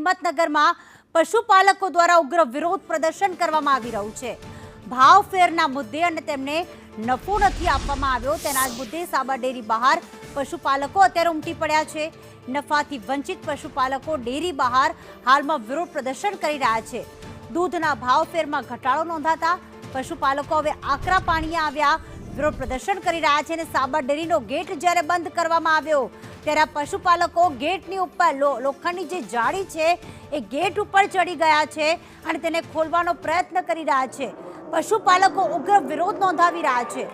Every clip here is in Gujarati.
હિંમતનગરમાં પશુપાલકો દ્વારા ઉગ્ર વિરોધ પ્રદર્શન કરવામાં આવી રહ્યું છે। ભાવ ફેરના મુદ્દે અને તેમને નફો નથી આપવામાં આવ્યો તેના જ મુદ્દે સાબર ડેરી બહાર પશુપાલકો અત્યારે ઉમટી પડ્યા છે। નફાથી વંચિત પશુપાલકો ડેરી બહાર હાલમાં વિરોધ પ્રદર્શન કરી રહ્યા છે। દૂધના ભાવ ફેરમાં ઘટાડો નોંધાતા પશુપાલકો હવે આકરા પાણીએ આવ્યા વિરોધ પ્રદર્શન કરી રહ્યા છે અને સાબર ડેરીનો ગેટ જ્યારે બંધ કરવામાં આવ્યો ત્યારે આ પશુપાલકો ગેટની ઉપર લોખંડની જે જાળી છે એ ગેટ ઉપર ચડી ગયા છે અને તેને ખોલવાનો પ્રયત્ન કરી રહ્યા છે। પશુપાલકો ઉગ્ર વિરોધ નોંધાવી રહ્યા છે।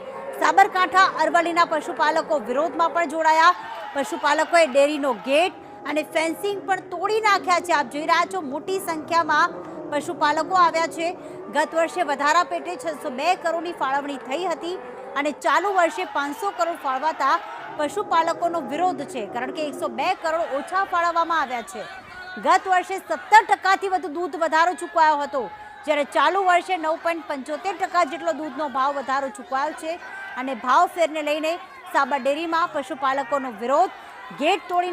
સાબરકાંઠા અરવલ્લીના પશુપાલકો વિરોધમાં પણ જોડાયા। પશુપાલકોએ ડેરીનો ગેટ અને ફેન્સિંગ પણ તોડી નાખ્યા છે। આપ જોઈ રહ્યા છો મોટી સંખ્યામાં પશુપાલકો આવ્યા છે। ગત વર્ષે વધારા પેટે 602 કરોડની ફાળવણી થઈ હતી અને ચાલુ વર્ષે 500 કરોડ ફાળવાતા પશુપાલકોનો વિરોધ છે કારણ કે 102 કરોડ ઓછા ફાળવવામાં આવ્યા છે। ગત વર્ષે 17% વધુ દૂધ વધારો ચૂકવાયો હતો જ્યારે ચાલુ વર્ષે 9.75% જેટલો દૂધનો ભાવ વધારો ચૂકવાયો છે અને ભાવ ફેરને લઈને સાબર ડેરીમાં પશુપાલકોનો વિરોધ। ગેટ તોડી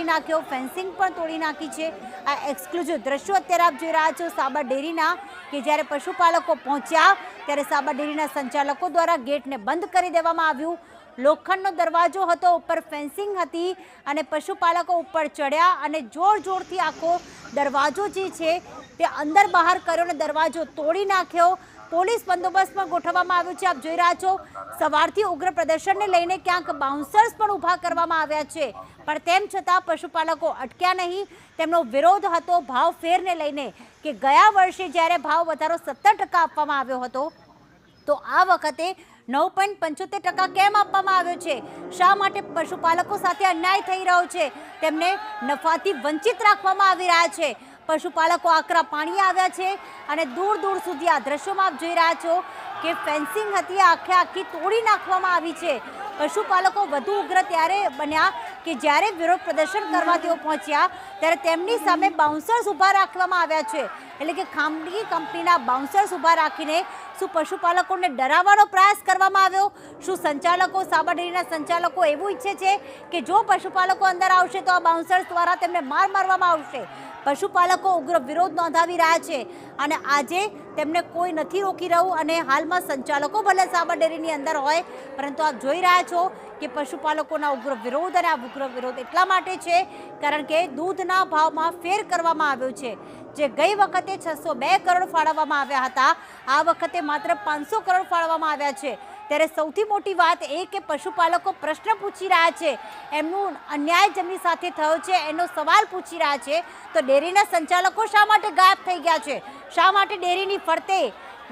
નાખ્યો, ફેન્સિંગ પણ તોડી નાખી છે। આ એક્સક્લુઝિવ દ્રશ્યો અત્યારે આપ જોઈ રહ્યા છો સાબર ડેરીના કે જ્યારે પશુપાલકો પહોંચ્યા ત્યારે સાબર ડેરીના સંચાલકો દ્વારા ગેટને બંધ કરી દેવામાં આવ્યું। લોખંડનો દરવાજો હતો, ઉપર ફેન્સિંગ હતી અને પશુપાલકો ઉપર ચડ્યા અને જોરથી આખો દરવાજો જે છે તે અંદર બહાર કર્યો અને દરવાજો તોડી નાખ્યો। પોલીસ બંદોબસ્ત પણ ગોઠવવામાં આવ્યો છે। આપ જોઈ રહ્યા છો સવારથી ઉગ્ર પ્રદર્શનને લઈને ક્યાંક બાઉન્સર્સ પણ ઊભા કરવામાં આવ્યા છે પણ તેમ છતાં પશુપાલકો અટક્યા નહીં। તેમનો વિરોધ હતો ભાવ ફેરને લઈને કે ગયા વર્ષે જ્યારે ભાવ વધારો 17% આપવામાં આવ્યો હતો તો આ વખતે 9.75% કેમ આપવામાં આવ્યો છે? શા માટે પશુપાલકો સાથે અન્યાય થઈ રહ્યો છે? તેમને નફાથી વંચિત રાખવામાં આવી રહ્યા છે। પશુપાલકો આકરા પાણી આવ્યા છે અને દૂર સુધી આ દ્રશ્યોમાં આપ જોઈ રહ્યા છો કે ફેન્સિંગ હતી આખી તોડી નાખવામાં આવી છે। પશુપાલકો વધુ ઉગ્ર ત્યારે બન્યા કે જ્યારે વિરોધ પ્રદર્શન કરવા તેઓ પહોંચ્યા ત્યારે તેમની સામે બાઉન્સર્સ ઊભા રાખવામાં આવ્યા છે એટલે કે ખાનગી કંપનીના બાઉન્સર્સ ઊભા રાખીને શું પશુપાલકોને ડરાવવાનો પ્રયાસ કરવામાં આવ્યો? શું સંચાલકો સાબર ડેરીના સંચાલકો એવું ઈચ્છે છે કે જો પશુપાલકો અંદર આવશે તો આ બાઉન્સર્સ દ્વારા તેમને મારવામાં આવશે? પશુપાલકો ઉગ્ર વિરોધ નોંધાવી રહ્યા છે અને આજે તેમને કોઈ નથી રોકી રહ્યું અને હાલમાં સંચાલકો ભલે સાબર ડેરીની અંદર હોય પરંતુ આપ જોઈ રહ્યા છો કે પશુપાલકોના ઉગ્ર વિરોધ અને આ ઉગ્ર વિરોધ એટલા માટે છે કારણ કે દૂધના ભાવમાં ફેર કરવામાં આવ્યો છે। જે ગઈ વખતે 602 કરોડ ફાળવવામાં આવ્યા હતા આ વખતે માત્ર 500 કરોડ ફાળવવામાં આવ્યા છે। ત્યારે સૌથી મોટી વાત એ કે પશુપાલકો પ્રશ્ન પૂછી રહ્યા છે, એમનું અન્યાય જેમની સાથે થયો છે એનો સવાલ પૂછી રહ્યા છે તો ડેરીના સંચાલકો શા માટે ગાયબ થઈ ગયા છે? શા માટે ડેરીની ફરતે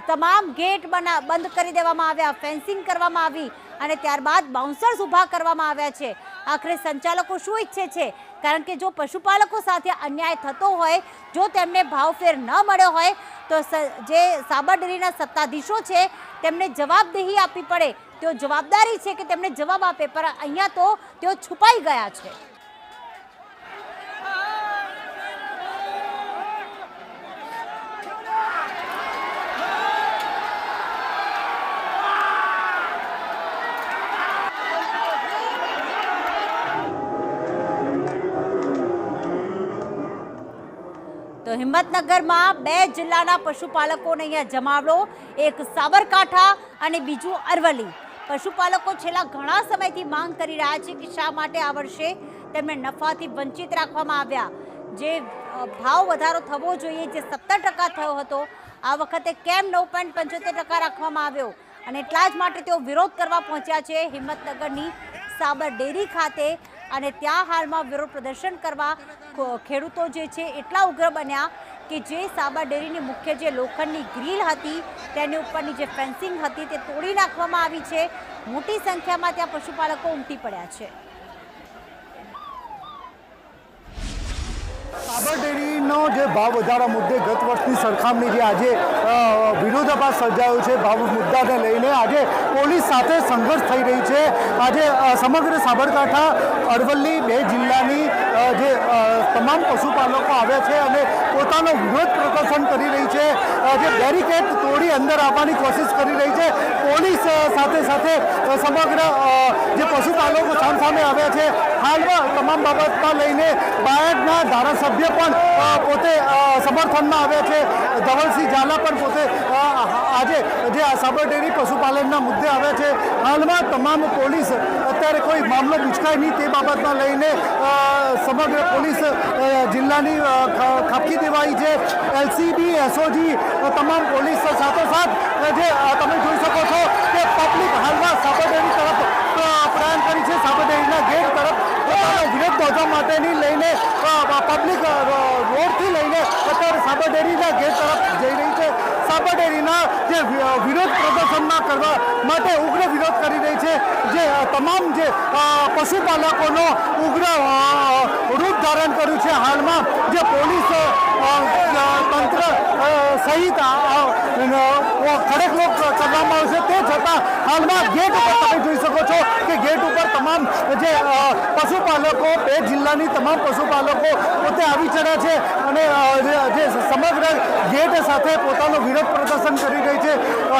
તમામ ગેટ બંધ કરી દેવામાં આવ્યા, ફેન્સિંગ કરવામાં આવી અને ત્યારબાદ બાઉન્સર્સ ઊભા કરવામાં આવ્યા છે? આખરે સંચાલકો શું ઈચ્છે છે? કારણ કે જો પશુપાલકો સાથે અન્યાય થતો હોય, જો તેમને ભાવફેર ન મળ્યો હોય તો જે સાબર ડેરીના સત્તાધીશો છે તેમને જવાબદેહી આપવી પડે। તેઓ જવાબદારી છે કે તેમને જવાબ આપે પણ અહીંયા તો તેઓ છુપાઈ ગયા છે। તો હિંમતનગરમાં 2 જિલ્લાના પશુપાલકોને અહીંયા જમાવડો, એક સાબરકાંઠા અને બીજું અરવલ્લી। પશુપાલકો છેલ્લા ઘણા સમયથી માંગ કરી રહ્યા છે કે શા માટે આ વર્ષે તેમને નફાથી વંચિત રાખવામાં આવ્યા। જે ભાવ વધારો થવો જોઈએ જે 17% થયો હતો આ વખતે કેમ 9.75% રાખવામાં આવ્યો અને એટલા જ માટે તેઓ વિરોધ કરવા પહોંચ્યા છે હિંમતનગરની સાબર ડેરી ખાતે અને ત્યાં હાલમાં વિરોધ પ્રદર્શન કરવા ખેડૂતો જે છે એટલા ઉગ્ર બન્યા કે જે સાબર ડેરીની મુખ્ય જે લોખંડની ગ્રીલ હતી તેની ઉપરની જે ફેન્સિંગ હતી તે તોડી નાખવામાં આવી છે। મોટી સંખ્યામાં ત્યાં પશુપાલકો ઉમટી પડ્યા છે। સાબર ડેરીનો જે ભાવ વધારા મુદ્દે ગત વર્ષની સરખામણી જે આજે વિરોધાભાસ સર્જાયો છે ભાવ મુદ્દાને લઈને આજે પોલીસ સાથે સંઘર્ષ થઈ રહી છે। આજે સમગ્ર સાબરકાંઠા અરવલ્લી 2 જિલ્લાની જે તમામ પશુપાલકો આવ્યા છે અને પોતાનો વિરોધ પ્રદર્શન કરી રહી છે, જે બેરિકેડ તોડી અંદર આવવાની કોશિશ કરી રહી છે. પોલીસ સાથે સાથે સમગ્ર જે પશુપાલકો સામે આવ્યા છે. હાલમાં તમામ બાબતમાં લઈને બાયડના ધારાસભ્ય પણ પોતે સમર્થનમાં આવ્યા છે. ધવલસિંહ ઝાલા પણ પોતે આજે જે આ સાબર ડેરી પશુપાલનના મુદ્દે આવ્યા છે. હાલમાં તમામ પોલીસ અત્યારે કોઈ મામલો ઉચકાય નહીં તે બાબતમાં લઈને સમગ્ર પોલીસ જિલ્લાની ખાપકી દેવાઈ છે. એલસીબી, એસઓજી તમામ પોલીસ સાથોસાથ જે તમે જોઈ શકો છો કે પબ્લિક હાલમાં સાબર ડેરી તરફ પ્રયાણ કરી છે. સાબર ડેરીના ગેટ તરફ પોતાનો વિરોધ નોંધવા માટેની લઈને પબ્લિક રોડથી લઈને અત્યારે સાબર ડેરીના ગેટ તરફ જઈ રહી છે. સાબર ડેરીના જે વિરોધ પ્રદર્શનમાં કરવા માટે ઉગ્ર વિરોધ કરી રહી છે. જે તમામ જે પશુપાલકોનો ઉગ્ર રૂપ ધારણ કર્યું છે. હાલમાં જે પોલીસ તંત્ર સહિત ખડેકલોક કરવામાં આવશે તે છતાં હાલમાં ગેટ ઉપર તમે જોઈ શકો છો કે ગેટ ઉપર તમામ જે પશુપાલકો બે જિલ્લાની તમામ પશુપાલકો પોતે આવી ચડ્યા છે અને જે સમગ્ર ગેટ સાથે પોતાનો વિરોધ પ્રદર્શન કરી રહી છે.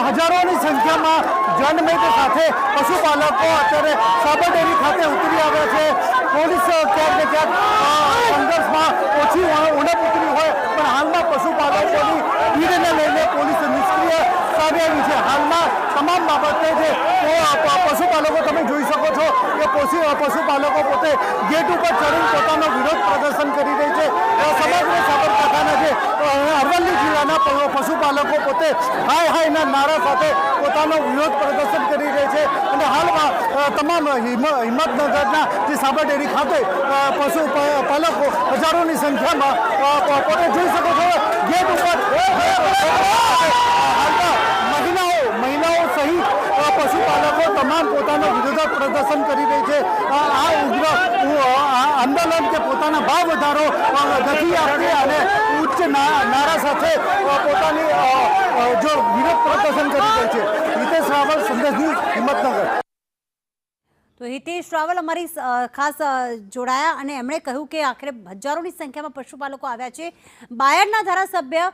હજારોની સંખ્યામાં જનમેદ સાથે પશુપાલકો અત્યારે સાબર ડેરી ખાતે ઉતરી આવ્યા છે. પોલીસ ક્યાંક ને ક્યાંક સંઘર્ષમાં ઓછી ઉણપ ઉતરી હોય પણ હાલમાં પશુપાલકોની ભીડને લઈને પોલીસ નિષ્ક્રિય સામે આવી છે. હાલમાં તમામ બાબતે જે પશુપાલકો તમે જોઈ શકો છો કે પશુપાલકો પોતે ગેટ ઉપર ચડીને પોતાનો વિરોધ પ્રદર્શન કરી રહી છે. સમગ્ર સાબરકાંઠાના જે અરવલ્લી જિલ્લાના પશુપાલકો પોતે હાય હાયના નારા સાથે પોતાનો વિરોધ પ્રદર્શન કરી રહી છે અને હાલમાં તમામ હિંમતનગરના જે સાબર ડેરી ખાતે પશુપાલકો હજારોની સંખ્યામાં પોતે જોઈ શકો છો ગેટ ઉપર મહિલાઓ સહિત પશુપાલકો તમામ પોતાનો વિરોધ પ્રદર્શન કરી રહી છે. આ ઉગ્ર આંદોલન કે પોતાના ભાવ વધારો નથી આપતી અને ઉચ્ચ નારા સાથે પોતાની જો વિરોધ પ્રદર્શન કરી રહી છે. હિતેશ રાવલ, સંદેશ ન્યૂઝ, હિંમતનગર. તો હિતેશ રાવલ અમારી ખાસ જોડાયા અને એમણે કહ્યું કે આખરે હજારોની સંખ્યામાં પશુપાલકો આવ્યા છે. બાયડના ધારાસભ્ય